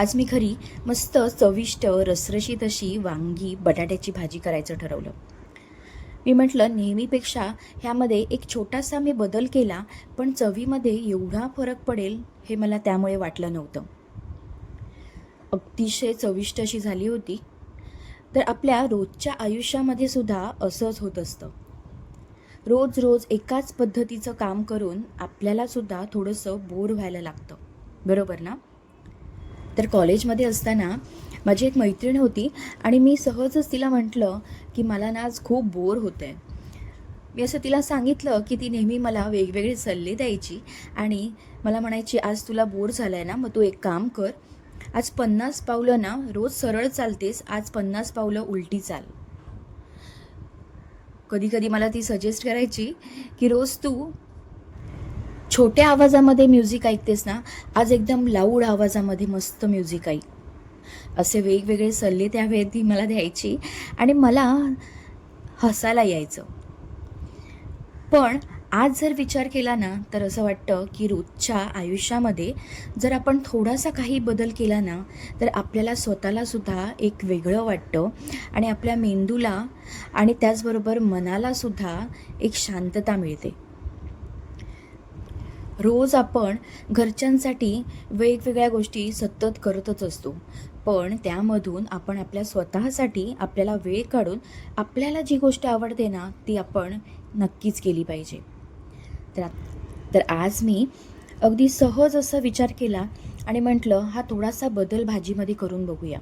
आज मी घरी मस्त चविष्ट रसरशीत अशी वांगी बटाट्याची भाजी करायचं ठरवलं. मी म्हटलं नेहमीपेक्षा ह्यामध्ये एक छोटासा मी बदल केला, पण चवीमध्ये एवढा फरक पडेल हे मला त्यामुळे वाटलं नव्हतं. अतिशय चविष्ट अशी झाली होती. तर आपल्या रोजच्या आयुष्यामध्ये सुद्धा असंच होत असतं. रोज रोज एकाच पद्धतीचं काम करून आपल्याला सुद्धा थोडंसं बोर व्हायला लागतं, बरोबर ना? तर कॉलेजमध्ये असताना माझी एक मैत्रीण होती आणि मी सहजच तिला म्हटलं की मला ना आज खूप बोर होतं आहे. मी असं तिला सांगितलं की ती नेहमी मला वेगवेगळे सल्ले द्यायची आणि मला म्हणायची, आज तुला बोर झालं आहे ना, मग तू एक काम कर, आज 50 पावलं ना रोज सरळ चालतेस, आज 50 पावलं उलटी चाल. कधी कधी मला ती सजेस्ट करायची की रोज तू छोट्या आवाजामध्ये म्युझिक ऐकतेस ना, आज एकदम लाऊड आवाजामध्ये मस्त म्युझिक ऐक. असे वेगवेगळे सल्ले त्यावेळी ती मला द्यायची आणि मला हसायला यायचं. पण आज जर विचार केला ना, तर असं वाटतं की रोजच्या आयुष्यामध्ये जर आपण थोडासा काही बदल केला ना, तर आपल्याला स्वतःला सुद्धा एक वेगळं वाटतं आणि आपल्या मेंदूला आणि त्याचबरोबर मनाला सुद्धा एक शांतता मिळते. रोज आपण घरच्यांसाठी वेगवेगळ्या गोष्टी सतत करतच असतो, पण त्यामधून आपण आपल्या स्वतःसाठी आपल्याला वेळ काढून आपल्याला जी गोष्ट आवडते ना, ती आपण नक्कीच केली पाहिजे. तर तर आज मी अगदी सहज असा विचार केला आणि म्हटलं हा थोडासा बदल भाजीमध्ये करून बघूया.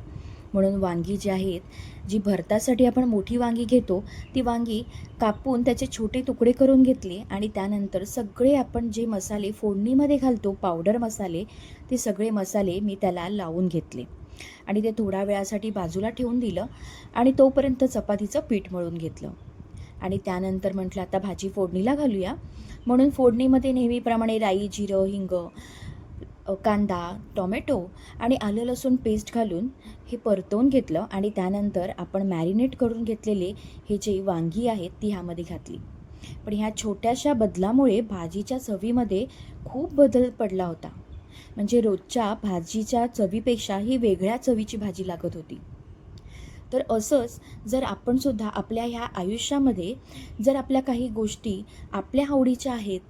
म्हणून वांगी जी आहेत, जी भरतासाठी आपण मोठी वांगी घेतो, ती वांगी कापून त्याचे छोटे तुकडे करून घेतले आणि त्यानंतर सगळे आपण जे मसाले फोडणीमध्ये घालतो, पावडर मसाले, ते सगळे मसाले मी त्याला लावून घेतले आणि ते थोड्या वेळासाठी बाजूला ठेवून दिलं आणि तोपर्यंत चपातीचं पीठ मळून घेतलं. आणि त्यानंतर म्हटलं आता भाजी फोडणीला घालूया. म्हणून फोडणीमध्ये नेहमीप्रमाणे राई, जिरं, हिंग, कांदा, टोमॅटो आणि आलं लसूण पेस्ट घालून हे परतवून घेतलं आणि त्यानंतर आपण मॅरिनेट करून घेतलेले हे जे वांगी आहेत ती ह्यामध्ये घातली. पण ह्या छोट्याशा बदलामुळे भाजीच्या चवीमध्ये खूप बदल पडला होता. म्हणजे रोजच्या भाजीच्या चवीपेक्षा ही वेगळ्या चवीची भाजी लागत होती. तर असंच जर आपण सुद्धा आपल्या ह्या आयुष्यामध्ये जर आपल्या काही गोष्टी आपल्या आवडीच्या आहेत,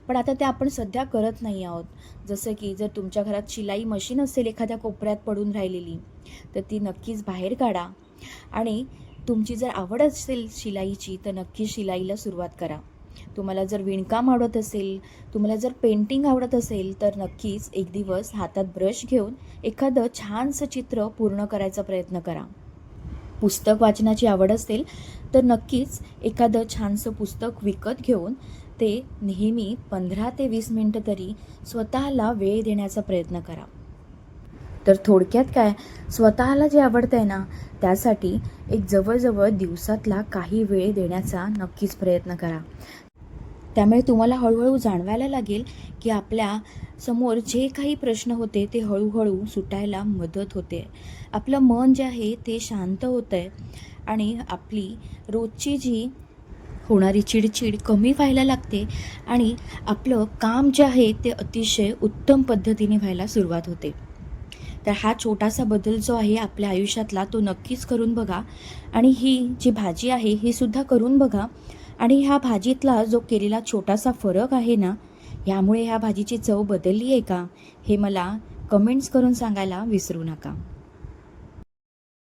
पण आता त्या आपण सध्या करत नाही आहोत. जसं की जर तुमच्या घरात शिलाई मशीन असेल एखाद्या कोपऱ्यात पडून राहिलेली, तर ती नक्कीच बाहेर काढा आणि तुमची जर आवड असेल शिलाईची, तर नक्कीच शिलाईला सुरुवात करा. तुम्हाला जर विणकाम आवडत असेल, तुम्हाला जर पेंटिंग आवडत असेल, तर नक्कीच एक दिवस हातात ब्रश घेऊन एखादं छानसं चित्र पूर्ण करायचा प्रयत्न करा. पुस्तक वाचनाची आवड असेल तर नक्कीच एखादं छानसं पुस्तक विकत घेऊन ते नेहमी 15 ते 20 मिनटं तरी स्वतःला वेळ देण्याचा प्रयत्न करा. तर थोडक्यात काय, स्वतःला जे आवडतं आहे ना, त्यासाठी एक जवळजवळ दिवसातला काही वेळ देण्याचा नक्कीच प्रयत्न करा. त्यामुळे तुम्हाला हळूहळू जाणवायला लागेल की आपल्या समोर जे काही प्रश्न होते ते हळूहळू सुटायला मदत होते. आपलं मन जे आहे ते शांत होतं आहे आणि आपली रोजची जी होणारी चिडचिड कमी व्हायला लागते आणि आपलं काम जे आहे ते अतिशय उत्तम पद्धतीने व्हायला सुरुवात होते. तर हा छोटासा बदल जो आहे आपल्या आयुष्यातला, तो नक्कीच करून बघा आणि ही जी भाजी आहे ही सुद्धा करून बघा. आणि ह्या भाजीतला जो केलेला छोटासा फरक आहे ना, यामुळे ह्या भाजीची चव बदलली आहे का, हे मला कमेंट्स करून सांगायला विसरू नका.